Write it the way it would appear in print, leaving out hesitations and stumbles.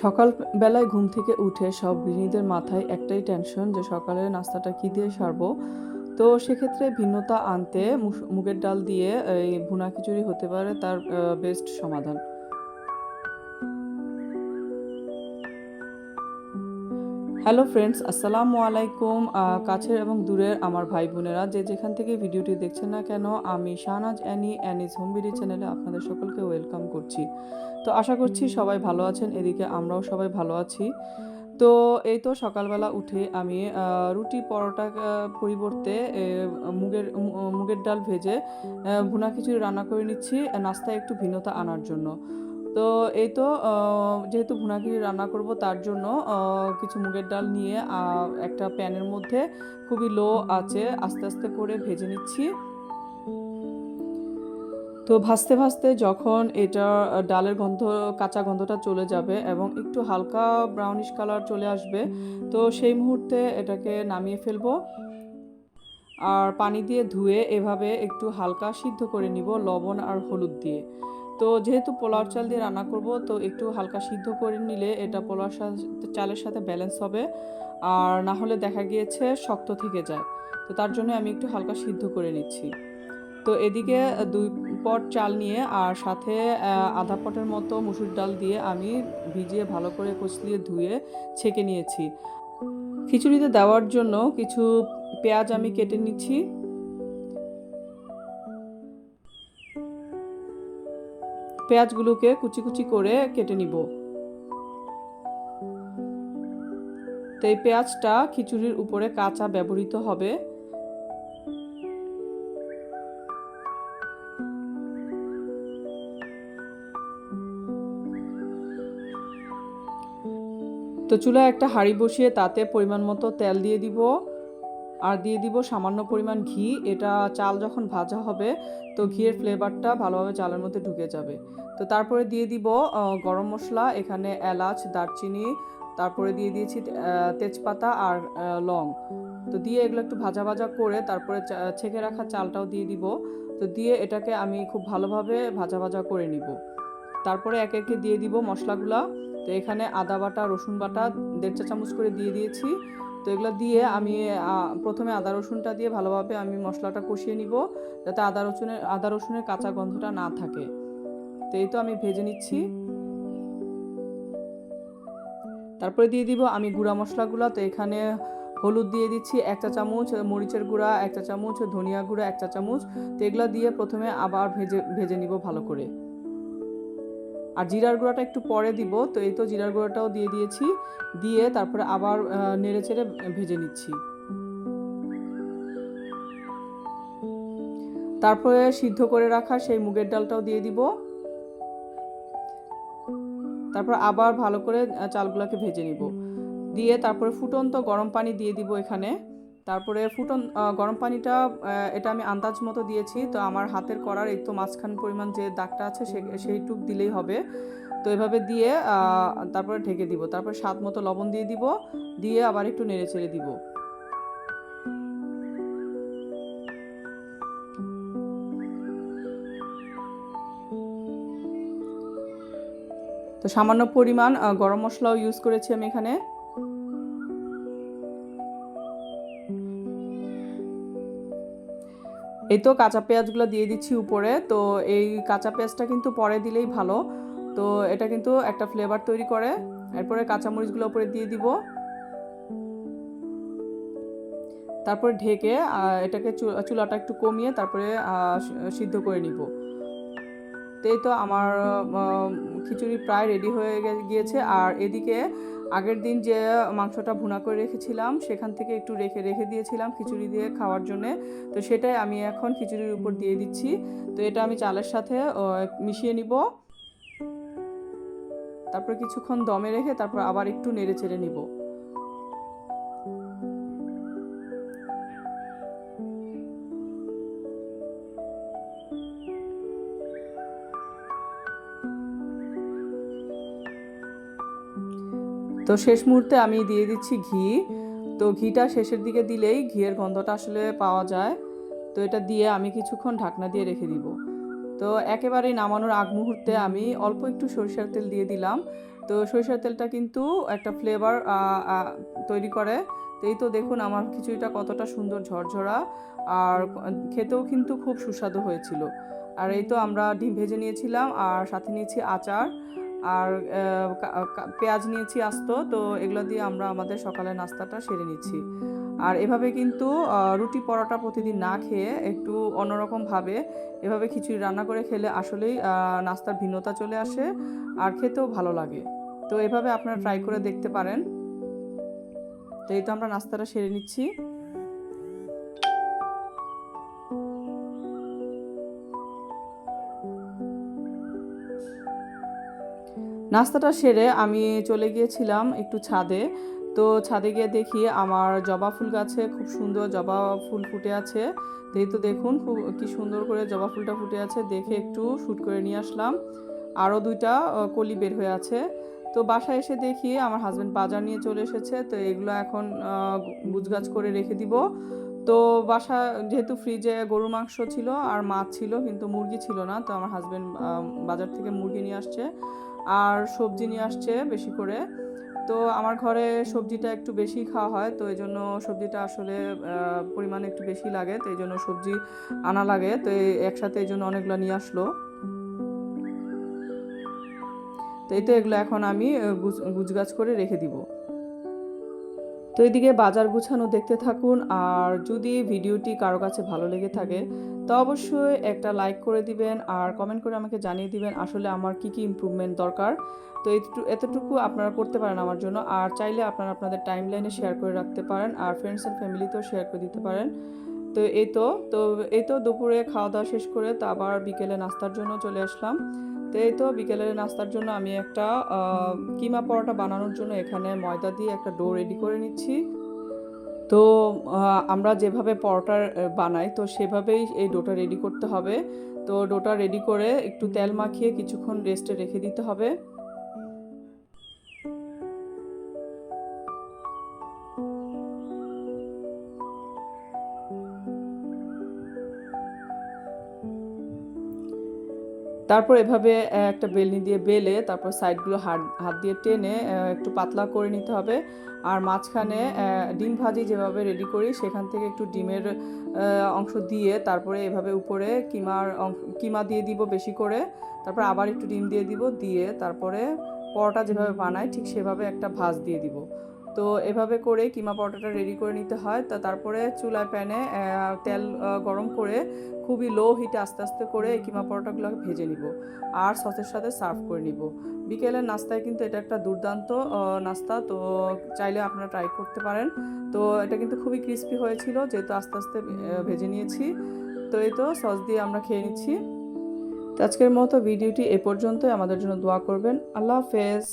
সকালবেলায় ঘুম থেকে উঠে সব গৃহিণীদের মাথায় একটাই টেনশন যে সকালের নাস্তাটা কী দিয়ে সারবো। তো সেক্ষেত্রে ভিন্নতা আনতে মুগের ডাল দিয়ে এই ভুনা খিচুড়ি হতে পারে তার বেস্ট সমাধান। হ্যালো ফ্রেন্ডস, আসসালামু আলাইকুম। কাছের এবং দূরের আমার ভাই বোনেরা যে যেখান থেকে ভিডিওটি দেখছেন না কেন, আমি শাহনাজ অ্যানিজ হোমবিডি চ্যানেলে আপনাদের সকলকে ওয়েলকাম করছি। তো আশা করছি সবাই ভালো আছেন, এদিকে আমরাও সবাই ভালো আছি। তো এই তো সকালবেলা উঠে আমি রুটি পরোটা পরিবর্তে মুগের ডাল ভেজে ভুনা খিচুড়ি রান্না করে নিচ্ছি নাস্তায় একটু ভিন্নতা আনার জন্য। তো এই তো যেহেতু ভুনা খিচুড়ি রান্না করব তার জন্য কিছু মুগের ডাল নিয়ে একটা প্যানের মধ্যে খুবই লো আঁচে আস্তে আস্তে করে ভেজে নিচ্ছি। তো ভাজতে ভাজতে যখন এটা ডালের কাঁচা গন্ধটা চলে যাবে এবং একটু হালকা ব্রাউনিশ কালার চলে আসবে, তো সেই মুহূর্তে এটাকে নামিয়ে ফেলবো। আর পানি দিয়ে ধুয়ে এভাবে একটু হালকা সিদ্ধ করে নিব লবণ আর হলুদ দিয়ে। তো যেহেতু পোলাও চাল দিয়ে রান্না করব, তো একটু হালকা সিদ্ধ করে নিলে এটা পোলাওর চালের সাথে ব্যালেন্স হবে, আর না হলে দেখা গিয়েছে শক্ত থেকে যায়। তো তার জন্য আমি একটু হালকা সিদ্ধ করে নিচ্ছি। তো এদিকে 2 পট চাল নিয়ে আর সাথে আধা পটের মতো মুসুর ডাল দিয়ে আমি ভিজিয়ে ভালো করে কচলিয়ে ধুয়ে ছেঁকে নিয়েছি। খিচুড়িতে দেওয়ার জন্য কিছু পেঁয়াজ আমি কেটে নিচ্ছি। পেঁয়াজগুলোকে কুচি কুচি করে কেটে নিব। তো এই পেঁয়াজটা খিচুড়ির উপরে কাঁচা ব্যবহৃত হবে। তো চুলায় একটা হাঁড়ি বসিয়ে তাতে পরিমাণ মতো তেল দিয়ে দিব, আর দিয়ে দিব সামান্য পরিমাণ ঘি। এটা চাল যখন ভাজা হবে তো ঘিয়ের ফ্লেভারটা ভালোভাবে চালের মধ্যে ঢুকে যাবে। তো তারপরে দিয়ে দিব গরম মশলা, এখানে এলাচ, দারচিনি, তারপরে দিয়ে দিয়েছি তেজপাতা আর লং। তো দিয়ে এগুলো একটু ভাজা ভাজা করে তারপরে ছেঁকে রাখা চালটাও দিয়ে দিব। তো দিয়ে এটাকে আমি খুব ভালোভাবে ভাজা ভাজা করে নিব। তারপরে একে একে দিয়ে দিব মশলাগুলা। তো এখানে আদা বাটা, রসুন বাটা 1.5 চা চামচ করে দিয়ে দিয়েছি। তো এগুলো দিয়ে আমি প্রথমে আদা রসুনটা দিয়ে ভালোভাবে আমি মশলাটা কষিয়ে নিব, যাতে আদা রসুনের কাঁচা গন্ধটা না থাকে। তো এই তো আমি ভেজে নিচ্ছি। তারপরে দিয়ে দিব আমি গুঁড়া মশলাগুলো। তো এখানে হলুদ দিয়ে দিচ্ছি 1 চা চামচ, মরিচের গুঁড়া 1 চা চামচ, ধনিয়া গুঁড়া 1 চা চামচ। তো এগুলো দিয়ে প্রথমে আবার ভেজে নিব ভালো করে। আর জিরার গুঁড়াটা একটু পরে দিব। তো এই তো জিরার গুঁড়াটাও দিয়ে দিয়েছি, দিয়ে তারপরে আবার নেড়ে চেড়ে ভেজে নিচ্ছি। তারপরে সিদ্ধ করে রাখা সেই মুগের ডালটাও দিয়ে দিব। তারপর আবার ভালো করে চালগুলোকে ভেজে নিব। দিয়ে তারপরে ফুটন্ত গরম পানি দিয়ে দিব এখানে। তারপরে গরম পানিটা এটা আমি আন্দাজ মতো দিয়েছি। তো আমার হাতের করার এই তো মাঝখান পরিমাণ যে দাগটা আছে সেইটুক দিলেই হবে। তো এভাবে দিয়ে তারপরে ঢেকে দিব। তারপরে স্বাদ মতো লবণ দিয়ে দিব, দিয়ে আবার একটু নেড়ে চেড়ে দিব। তো সামান্য পরিমাণ গরম মশলাও ইউজ করেছি আমি এখানে। এই তো কাঁচা পেঁয়াজগুলো দিয়ে দিচ্ছি উপরে। তো এই কাঁচা পেঁয়াজটা কিন্তু পরে দিলেই ভালো, তো এটা কিন্তু একটা ফ্লেভার তৈরি করে। এরপরে কাঁচামরিচগুলো উপরে দিয়ে দিব। তারপরে ঢেকে এটাকে চুলাটা একটু কমিয়ে তারপরে সিদ্ধ করে নিব। তো এই তো আমার খিচুড়ি প্রায় রেডি হয়ে গিয়েছে। আর এদিকে আগের দিন যে মাংসটা ভুনা করে রেখেছিলাম সেখান থেকে একটু রেখে দিয়েছিলাম খিচুড়ি দিয়ে খাওয়ার জন্যে। তো সেটাই আমি এখন খিচুড়ির উপর দিয়ে দিচ্ছি। তো এটা আমি চালের সাথে মিশিয়ে নিব। তারপর কিছুক্ষণ দমে রেখে তারপর আবার একটু নেড়ে চেড়ে নিব। তো শেষ মুহূর্তে আমি দিয়ে দিচ্ছি ঘি। তো ঘিটা শেষের দিকে দিলেই ঘিয়ের গন্ধটা আসলে পাওয়া যায়। তো এটা দিয়ে আমি কিছুক্ষণ ঢাকনা দিয়ে রেখে দিব। তো তো একেবারেই নামানোর আগ মুহূর্তে আমি অল্প একটু সরিষার তেল দিয়ে দিলাম। তো সরিষার তেলটা কিন্তু একটা ফ্লেভার তৈরি করে। তো এই তো দেখুন আমার খিচুড়িটা কতটা সুন্দর ঝরঝরা, আর খেতেও কিন্তু খুব সুস্বাদু হয়েছিল। আর এই তো আমরা ডিম ভেজে নিয়েছিলাম, আর সাথে নিয়েছি আচার, আর পেঁয়াজ নিয়েছি আস্ত। তো এগুলো দিয়ে আমরা আমাদের সকালের নাস্তাটা সেরে নিচ্ছি। আর এভাবে কিন্তু রুটি পরোটা প্রতিদিন না খেয়ে একটু অন্যরকমভাবে এভাবে খিচুড়ি রান্না করে খেলে আসলেই নাস্তার ভিন্নতা চলে আসে, আর খেতেও ভালো লাগে। তো এভাবে আপনারা ট্রাই করে দেখতে পারেন। তো এই তো আমরা নাস্তাটা সেরে নিচ্ছি। নাস্তাটা সেরে আমি চলে গিয়েছিলাম একটু ছাদে। তো ছাদে গিয়ে দেখি আমার জবা ফুল গাছে খুব সুন্দর জবা ফুল ফুটে আছে। তো এই তো দেখুন খুব কি সুন্দর করে জবা ফুলটা ফুটে আছে, দেখে একটু শ্যুট করে নিয়ে আসলাম। আরও 2টা কলি বের হয়ে আছে। তো বাসায় এসে দেখি আমার হাজব্যান্ড বাজার নিয়ে চলে এসেছে। তো এগুলো এখন গুছগাছ করে রেখে দিব। তো বাসা যেহেতু ফ্রিজে গরুর মাংস ছিল আর মাছ ছিল, কিন্তু মুরগি ছিল না। তো আমার হাজব্যান্ড বাজার থেকে মুরগি নিয়ে আসছে, আর সবজি নিয়ে আসছে বেশি করে। তো আমার ঘরে সবজিটা একটু বেশি খাওয়া হয়, তো এই জন্য সবজিটা আসলে পরিমাণে একটু বেশি লাগে, তো এই জন্য সবজি আনা লাগে। তো একসাথে এই জন্য অনেকগুলো নিয়ে আসলো। তো এই তো এগুলো এখন আমি গুছগাছ করে রেখে দিব। তো এদিকে বাজার গুছানো দেখতে থাকুন। আর যদি ভিডিওটি কারো কাছে ভালো লেগে থাকে তো অবশ্যই একটা লাইক করে দিবেন, আর কমেন্ট করে আমাকে জানিয়ে দিবেন আসলে আমার কি ইমপ্রুভমেন্ট দরকার। তো এতটুকু আপনারা করতে পারেন আমার জন্য। আর চাইলে আপনারা আপনাদের টাইমলাইনে শেয়ার করে রাখতে পারেন, আর ফ্রেন্ডস অ্যান্ড ফ্যামিলিতেও শেয়ার করে দিতে পারেন। তো এই তো দুপুরে খাওয়া দাওয়া শেষ করে তো আবার বিকেলে নাস্তার জন্য চলে আসলাম। তো এই তো বিকেলের নাস্তার জন্য আমি একটা কিমা পরোটা বানানোর জন্য এখানে ময়দা দিয়ে একটা ডো রেডি করে নিচ্ছি। তো আমরা যেভাবে পরোটা বানাই তো সেভাবেই এই ডোটা রেডি করতে হবে। তো ডোটা রেডি করে একটু তেল মাখিয়ে কিছুক্ষণ রেস্টে রেখে দিতে হবে। তারপর এভাবে একটা বেলনি দিয়ে বেলে তারপর সাইডগুলো হাত দিয়ে টেনে একটু পাতলা করে নিতে হবে। আর মাঝখানে ডিম ভাজি যেভাবে রেডি করি সেখান থেকে একটু ডিমের অংশ দিয়ে তারপরে এভাবে উপরে কিমা দিয়ে দিব বেশি করে। তারপর আবার একটু ডিম দিয়ে দিব, দিয়ে তারপরে পরোটা যেভাবে বানাই ঠিক সেভাবে একটা ভাঁজ দিয়ে দিব। তো এভাবে করে কিমা পরোটাটা রেডি করে নিতে হয়। তারপরে চুলায় প্যানে তেল গরম করে খুবই লো হিটে আস্তে আস্তে করে এই কিমা পরোটাগুলোকে ভেজে নিব, আর সসের সাথে সার্ভ করে নিব। বিকেলের নাস্তায় কিন্তু এটা একটা দুর্দান্ত নাস্তা। তো চাইলে আপনারা ট্রাই করতে পারেন। তো এটা কিন্তু খুবই ক্রিস্পি হয়েছিল যেহেতু আস্তে আস্তে ভেজে নিয়েছি। তো এই তো সস দিয়ে আমরা খেয়ে নিচ্ছি। তো আজকের মতো ভিডিওটি এ পর্যন্তই। আমাদের জন্য দোয়া করবেন। আল্লাহ হাফেজ।